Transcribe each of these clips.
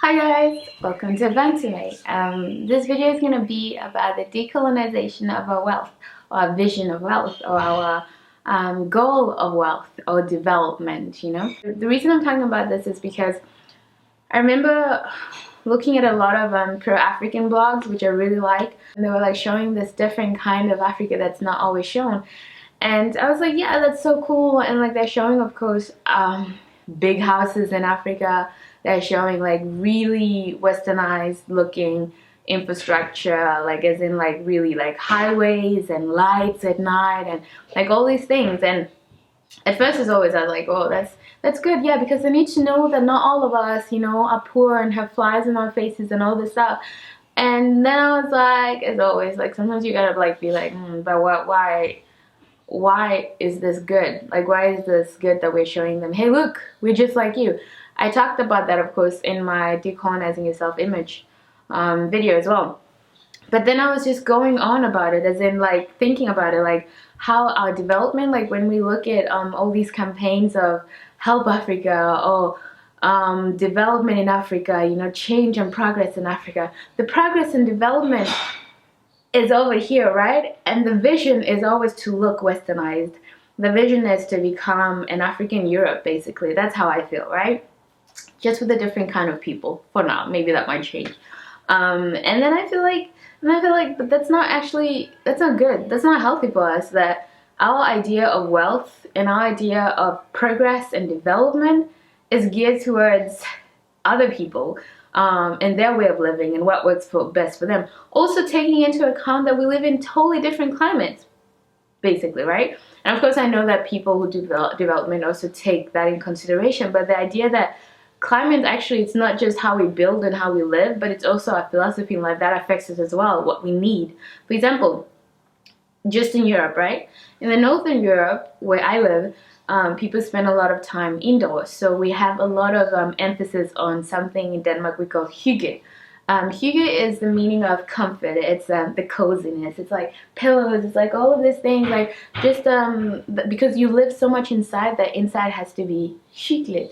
Hi guys, welcome to Rethinking. This video is going to be about the decolonization of our wealth, or our vision of wealth, or our goal of wealth or development, The reason I'm talking about this is because I remember looking at a lot of pro-African blogs, which I really like, and they were like showing this different kind of Africa that's not always shown. And I was like, yeah, that's so cool. And like they're showing, of course, big houses in Africa. They're showing like really westernized looking infrastructure, like as in like really like highways and lights at night and like all these things. And at first I was like, oh, that's good, yeah, because they need to know that not all of us, are poor and have flies in our faces and all this stuff. And then I was like, as always, like sometimes you gotta like be like, but why is this good? Like, why is this good that we're showing them, hey, look, we're just like you? I talked about that, of course, in my Decolonizing Your Self-Image video as well. But then I was just going on about it, as in like thinking about it, like how our development, like when we look at all these campaigns of Help Africa or development in Africa, change and progress in Africa, the progress and development is over here, right? And the vision is always to look westernized. The vision is to become an African Europe, basically. That's how I feel, right? Just with a different kind of people for now. Maybe that might change. And then I feel like, but that's not good. That's not healthy for us. That our idea of wealth and our idea of progress and development is geared towards other people and their way of living and what works best for them. Also taking into account that we live in totally different climates, basically, right? And of course, I know that people who do development also take that in consideration, but the idea that climate actually, it's not just how we build and how we live, but it's also our philosophy in life that affects us as well, what we need. For example, just in Europe, right? In the northern Europe, where I live, people spend a lot of time indoors. So we have a lot of emphasis on something in Denmark we call hygge. Hygge is the meaning of comfort. It's the coziness. It's like pillows. It's like all of these things. Like just because you live so much inside, that inside has to be hyggelig,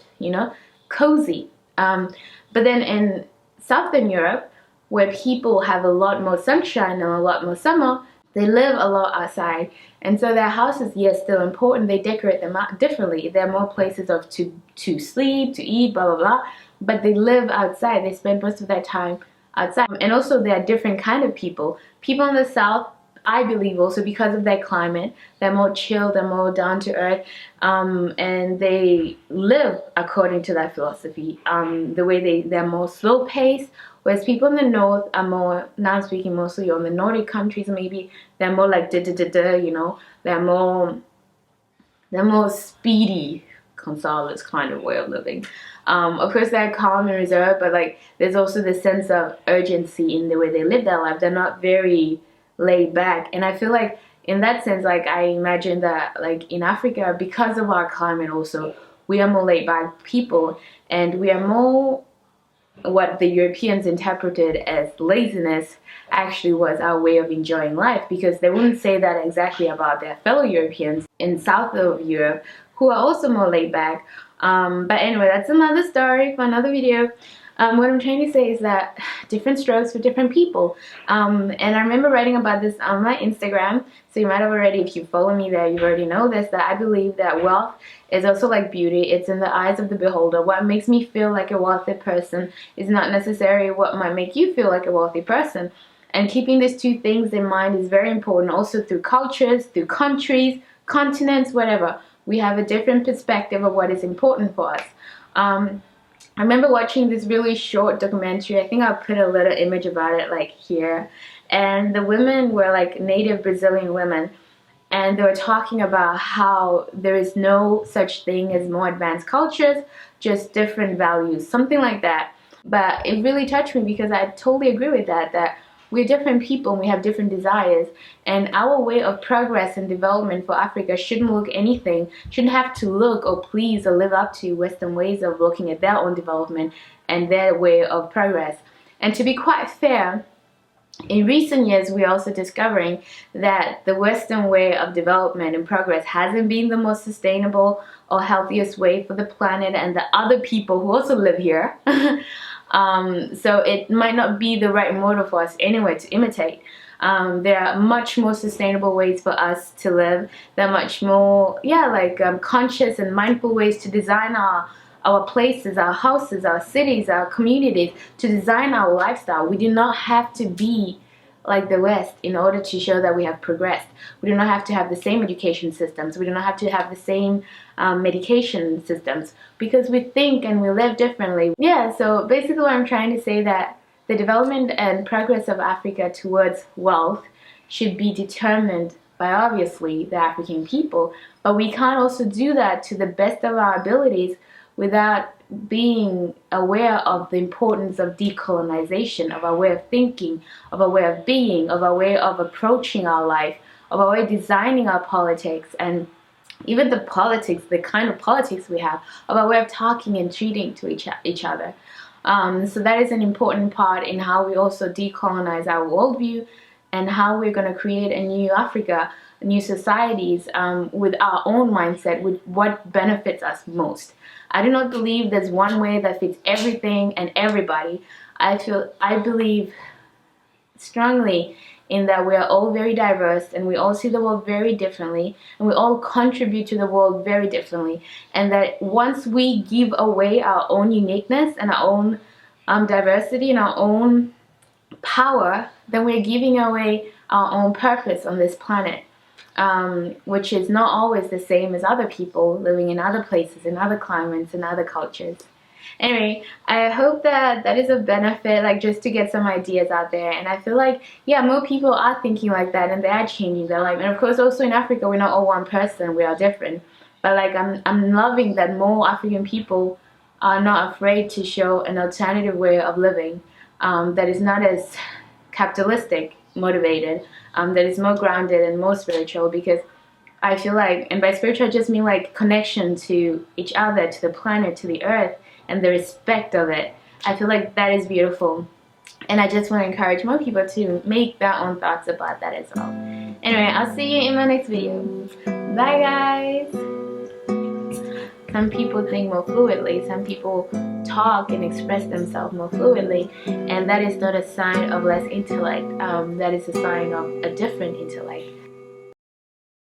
cozy. But then in Southern Europe, where people have a lot more sunshine and a lot more summer, they live a lot outside, and so their houses, yes, still important. They decorate them out differently. There are more places to sleep, to eat, blah blah blah. But they live outside. They spend most of their time outside, and also there are different kind of people. People in the south, I believe, also because of their climate, they're more chill, they're more down to earth, and they live according to that philosophy. The way they're more slow paced. Whereas people in the north are more, now I'm speaking mostly on the Nordic countries, maybe they're more like they're more speedy, Gonzalez kind of way of living. Of course, they're calm and reserved, but like there's also this sense of urgency in the way they live their life. They're not very laid back, and I feel like in that sense, like I imagine that like in Africa, because of our climate, also we are more laid back people, and we are more, what the Europeans interpreted as laziness actually was our way of enjoying life, because they wouldn't say that exactly about their fellow Europeans in south of Europe who are also more laid back. But anyway, that's another story for another video. What I'm trying to say is that different strokes for different people. And I remember writing about this on my Instagram, so you might have already, if you follow me there, you already know this, that I believe that wealth is also like beauty. It's in the eyes of the beholder. What makes me feel like a wealthy person is not necessarily what might make you feel like a wealthy person. And keeping these two things in mind is very important, also through cultures, through countries, continents, whatever. We have a different perspective of what is important for us. I remember watching this really short documentary. I think I'll put a little image about it like here. And the women were like native Brazilian women. And they were talking about how there is no such thing as more advanced cultures, just different values, something like that. But it really touched me because I totally agree with that we're different people and we have different desires. And our way of progress and development for Africa shouldn't have to look or please or live up to Western ways of looking at their own development and their way of progress. And to be quite fair, in recent years, we're also discovering that the Western way of development and progress hasn't been the most sustainable or healthiest way for the planet and the other people who also live here. So it might not be the right model for us anyway to imitate. There are much more sustainable ways for us to live. There are much more, conscious and mindful ways to design our places, our houses, our cities, our communities, to design our lifestyle. We do not have to be like the West in order to show that we have progressed. We do not have to have the same education systems. We do not have to have the same medication systems, because we think and we live differently. Yeah, so basically what I'm trying to say, that the development and progress of Africa towards wealth should be determined by, obviously, the African people, but we can't also do that to the best of our abilities without being aware of the importance of decolonization, of our way of thinking, of our way of being, of our way of approaching our life, of our way of designing our politics, and even the politics, the kind of politics we have, of our way of talking and treating to each other. So that is an important part in how we also decolonize our worldview, and how we're going to create a new Africa, new societies, with our own mindset, with what benefits us most. I do not believe there's one way that fits everything and everybody. I believe strongly in that we are all very diverse, and we all see the world very differently, and we all contribute to the world very differently, and that once we give away our own uniqueness and our own diversity and our own power, then we're giving away our own purpose on this planet, which is not always the same as other people living in other places, in other climates, in other cultures. Anyway, I hope that that is a benefit, like just to get some ideas out there. And I feel like, yeah, more people are thinking like that, and they are changing their life. And of course, also in Africa, we're not all one person, we are different. But like, I'm loving that more African people are not afraid to show an alternative way of living, that is not as capitalistic motivated, that is more grounded and more spiritual. Because I feel like, and by spiritual I just mean like connection to each other, to the planet, to the earth, and the respect of it. I feel like that is beautiful, and I just want to encourage more people to make their own thoughts about that as well. Anyway, I'll see you in my next video. Bye guys. Some people think more fluidly, some people talk and express themselves more fluidly, and that is not a sign of less intellect. That is a sign of a different intellect.